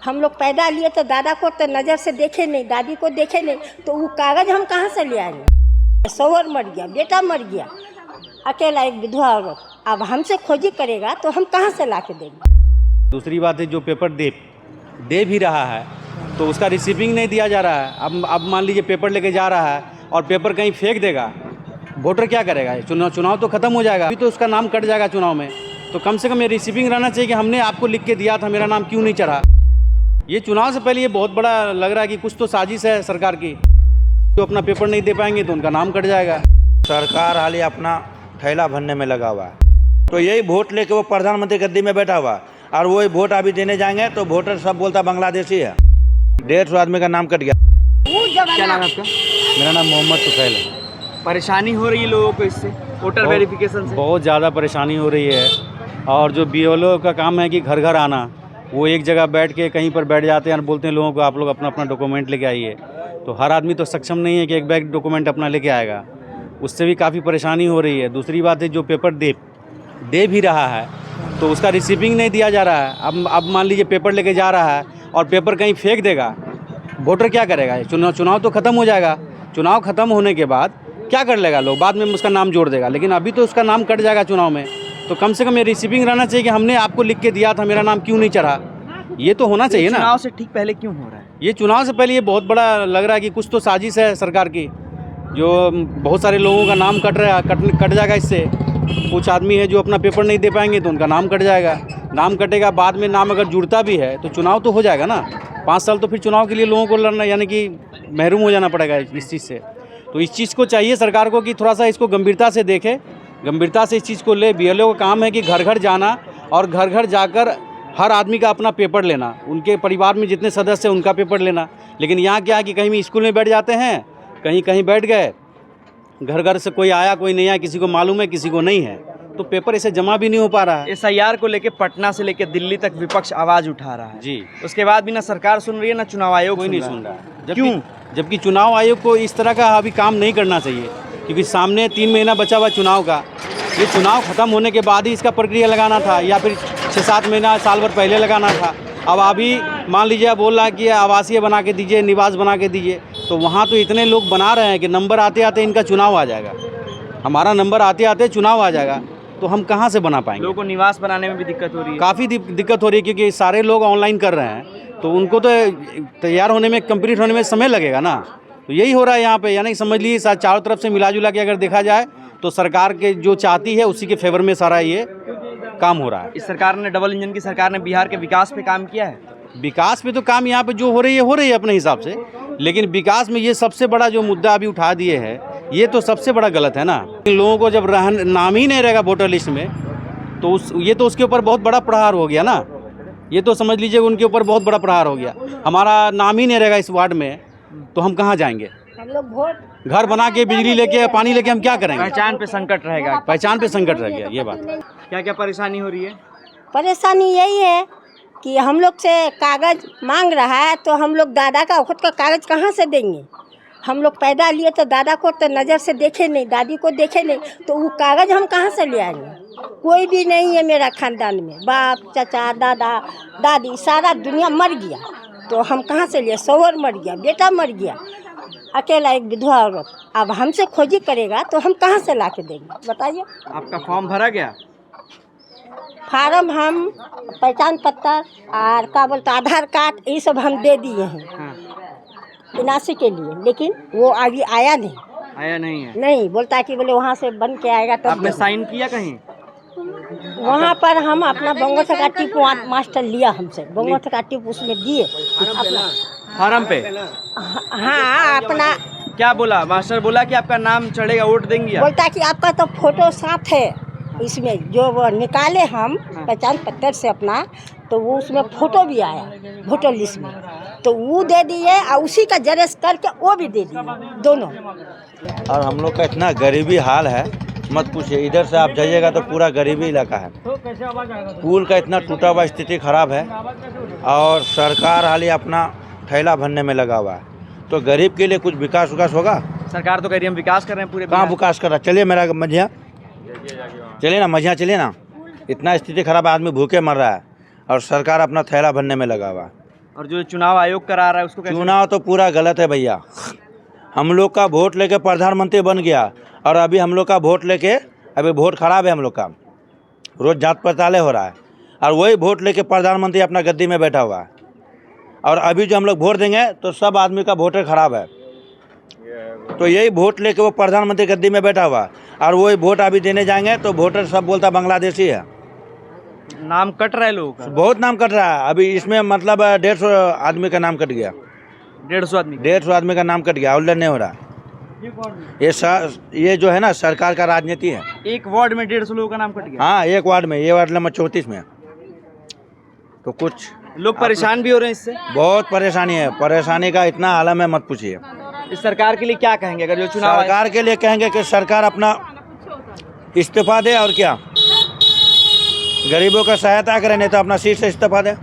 हम लोग पैदा लिए तो दादा को तो नज़र से देखे नहीं, दादी को देखे नहीं, तो वो कागज़ हम कहाँ से ले आएंगे। सौवर मर गया, बेटा मर गया, अकेला एक विधवा औरत, अब हमसे खोजी करेगा तो हम कहाँ से ला के देंगे। दूसरी बात है, जो पेपर दे भी रहा है तो उसका रिसीविंग नहीं दिया जा रहा है। अब मान लीजिए पेपर लेके जा रहा है और पेपर कहीं फेंक देगा, वोटर क्या करेगा। चुनाव तो ख़त्म हो जाएगा, अभी तो उसका नाम कट जाएगा चुनाव में। तो कम से कम ये रिसीविंग रहना चाहिए कि हमने आपको लिख के दिया था, मेरा नाम क्यों नहीं चढ़ा। ये चुनाव से पहले ये बहुत बड़ा लग रहा है कि कुछ तो साजिश है सरकार की। जो अपना पेपर नहीं दे पाएंगे तो उनका नाम कट जाएगा। सरकार हाल ही अपना थैला भरने में लगा हुआ है, तो यही वोट लेके वो प्रधानमंत्री गद्दी में बैठा हुआ, और वही वोट अभी देने जाएंगे तो वोटर सब बोलता बांग्लादेशी है। 150 आदमी का नाम कट गया। क्या नाम है आपका? मेरा नाम मोहम्मद सुफैल है। परेशानी हो रही है लोगों को इससे, वोटर वेरिफिकेशन से? बहुत ज़्यादा परेशानी हो रही है। और जो BLO का काम है कि घर घर आना, वो एक जगह बैठ के कहीं पर बैठ जाते हैं और बोलते हैं लोगों को आप लोग अपना अपना डॉक्यूमेंट लेके आइए। तो हर आदमी तो सक्षम नहीं है कि एक बैग डॉक्यूमेंट अपना लेके आएगा, उससे भी काफ़ी परेशानी हो रही है। दूसरी बात है, जो पेपर दे भी रहा है तो उसका रिसीविंग नहीं दिया जा रहा है। अब मान लीजिए पेपर लेके जा रहा है और पेपर कहीं फेंक देगा, वोटर क्या करेगा। चुनाव तो ख़त्म हो जाएगा, चुनाव ख़त्म होने के बाद क्या कर लेगा लोग, बाद में उसका नाम जोड़ देगा, लेकिन अभी तो उसका नाम कट जाएगा चुनाव में। तो कम से कम ये रिसीविंग रहना चाहिए कि हमने आपको लिख के दिया था, मेरा नाम क्यों नहीं चढ़ा। ये तो होना चाहिए ना। चुनाव से ठीक पहले क्यों हो रहा है? ये चुनाव से पहले ये बहुत बड़ा लग रहा है कि कुछ तो साजिश है सरकार की। जो बहुत सारे लोगों का नाम कट जाएगा इससे। कुछ आदमी है जो अपना पेपर नहीं दे पाएंगे तो उनका नाम कट जाएगा। नाम कटेगा, बाद में नाम अगर जुड़ता भी है तो चुनाव तो हो जाएगा ना। 5 साल तो फिर चुनाव के लिए लोगों को लड़ना, यानी कि महरूम हो जाना पड़ेगा इस चीज़ से। तो इस चीज़ को चाहिए सरकार को कि थोड़ा सा इसको गंभीरता से देखे, गंभीरता से इस चीज़ को ले। BLO का काम है कि घर घर जाना और घर घर जाकर हर आदमी का अपना पेपर लेना, उनके परिवार में जितने सदस्य हैं उनका पेपर लेना। लेकिन यहाँ क्या है कि कहीं भी स्कूल में बैठ जाते हैं, कहीं बैठ गए, घर घर से कोई आया कोई नहीं आया, किसी को मालूम है किसी को नहीं है, तो पेपर ऐसे जमा भी नहीं हो पा रहा है। SIR को लेके पटना से लेके दिल्ली तक विपक्ष आवाज़ उठा रहा है जी। उसके बाद भी ना सरकार सुन रही है ना चुनाव आयोग कोई नहीं सुन रहा है। क्यों? जबकि चुनाव आयोग को इस तरह का अभी काम नहीं करना चाहिए, क्योंकि सामने 3 महीना बचा हुआ चुनाव का। ये चुनाव ख़त्म होने के बाद ही इसका प्रक्रिया लगाना था, या फिर 6-7 महीना साल भर पहले लगाना था। अब अभी मान लीजिए आप बोल रहा है कि आवासीय बना के दीजिए, निवास बना के दीजिए, तो वहाँ तो इतने लोग बना रहे हैं कि नंबर आते आते इनका चुनाव आ जाएगा, हमारा नंबर आते आते चुनाव आ जाएगा, तो हम कहाँ से बना पाएंगे। लोगों को निवास बनाने में भी दिक्कत हो रही है। काफ़ी दिक्कत हो रही है, क्योंकि सारे लोग ऑनलाइन कर रहे हैं, तो उनको तो तैयार होने में, कंप्लीट होने में समय लगेगा ना। तो यही हो रहा है यहाँ पे, यानी समझ लीजिए चारों तरफ से मिला जुला के अगर देखा जाए तो सरकार के जो चाहती है उसी के फेवर में सारा ये काम हो रहा है। इस सरकार ने, डबल इंजन की सरकार ने बिहार के विकास पे काम किया है। विकास पे तो काम यहाँ पे जो हो रही है अपने हिसाब से, लेकिन विकास में ये सबसे बड़ा जो मुद्दा अभी उठा दिए है, ये तो सबसे बड़ा गलत है ना। इन लोगों को जब नाम ही नहीं रहेगा वोटर लिस्ट में, तो ये तो उसके ऊपर बहुत बड़ा प्रहार हो गया ना। ये तो समझ लीजिए उनके ऊपर बहुत बड़ा प्रहार हो गया। हमारा नाम ही नहीं रहेगा इस वार्ड में, तो हम कहाँ जाएंगे। हम लोग वोट घर बना के, बिजली लेके, पानी लेके हम क्या करेंगे। पहचान पे संकट रहेगा। पहचान पे संकट रह गया, ये बात। क्या क्या परेशानी हो रही है? परेशानी यही है कि हम लोग से कागज़ मांग रहा है, तो हम लोग दादा का खुद का कागज़ कहाँ से देंगे। हम लोग पैदा लिए तो दादा को तो नज़र से देखे नहीं, दादी को देखे नहीं, तो वो कागज़ हम कहाँ से ले आएंगे। कोई भी नहीं है मेरा ख़ानदान में, बाप चाचा दादा दादी सारा दुनिया मर गया, तो हम कहाँ से लिए। सौवर मर गया, बेटा मर गया, अकेला एक विधवा औरत, अब हमसे खोजी करेगा तो हम कहाँ से ला के देंगे, बताइए। आपका फॉर्म भरा गया? फार्म हम पहचान पत्र और क्या बोलते आधार कार्ड ये सब हम दे दिए हैं। हाँ। 79 के लिए, लेकिन वो अभी आया नहीं। आया नहीं है? नहीं, बोलता है कि बोले वहाँ से बन के आएगा तब। आपने साइन किया कहीं? वहाँ पर हम अपना बंगो का टिप मास्टर लिया हमसे, बंगो का टिप उसमें दिए अपना फार्म पे। हाँ अपना। क्या बोला मास्टर? बोला कि आपका नाम चढ़ेगा, वोट देंगे आप? बोलता है कि आपका तो फोटो साथ है इसमें, जो वो निकाले हम पहचान पत्र से अपना, तो वो उसमें फ़ोटो भी आया वोटर लिस्ट में, तो वो दे दिए और उसी का जेरॉक्स करके वो भी दे दिए, दोनों। और हम लोग का इतना गरीबी हाल है मत पूछिए। इधर से आप जाइएगा तो पूरा गरीबी इलाका है। पुल का इतना टूटा हुआ स्थिति खराब है, और सरकार हाल ही अपना थैला भरने में लगा हुआ है। तो गरीब के लिए कुछ विकास होगा। सरकार तो कह रही है हम विकास कर रहे हैं पूरे। कहाँ विकास कर रहा? चलिए मेरा मझिया, चलिए ना मझिया, चलिए ना। इतना स्थिति खराब है, आदमी भूखे मर रहा है और सरकार अपना थैला भरने में लगा हुआ है। और जो चुनाव आयोग करा रहा है उसको कैसे? चुनाव तो पूरा गलत है भैया। हम लोग का वोट लेके प्रधानमंत्री बन गया और अभी हम लोग का वोट लेके अभी वोट खराब है हम लोग का, रोज जांच पड़ताल हो रहा है और वही वोट लेके प्रधानमंत्री अपना गद्दी में बैठा हुआ है। और अभी जो हम लोग वोट देंगे तो सब आदमी का वोटर खराब है, तो यही वोट लेके वो प्रधानमंत्री गद्दी में बैठा हुआ और वही वोट अभी देने जाएंगे तो वोटर सब बोलता बांग्लादेशी है। नाम कट रहा है लोगों का? बहुत नाम कट रहा है अभी इसमें, मतलब 150 आदमी का नाम कट गया, 150 आदमी? 150 आदमी का नाम कट गया, आवेदन नहीं हो रहा। ये जो है ना सरकार का राजनीति है। एक वार्ड में 150 लोगों का नाम कट गया? हाँ, एक वार्ड में, ये वार्ड नंबर 34 में। तो कुछ लोग परेशान भी हो रहे हैं इससे? बहुत परेशानी है, परेशानी का इतना आलम है मत पूछिए। इस सरकार के लिए क्या कहेंगे अगर जो चुनाव सरकार के लिए कहेंगे कि सरकार अपना इस्तीफा दे और क्या, गरीबों का सहायता करे, नहीं तो अपना सीट से इस्तीफा दे।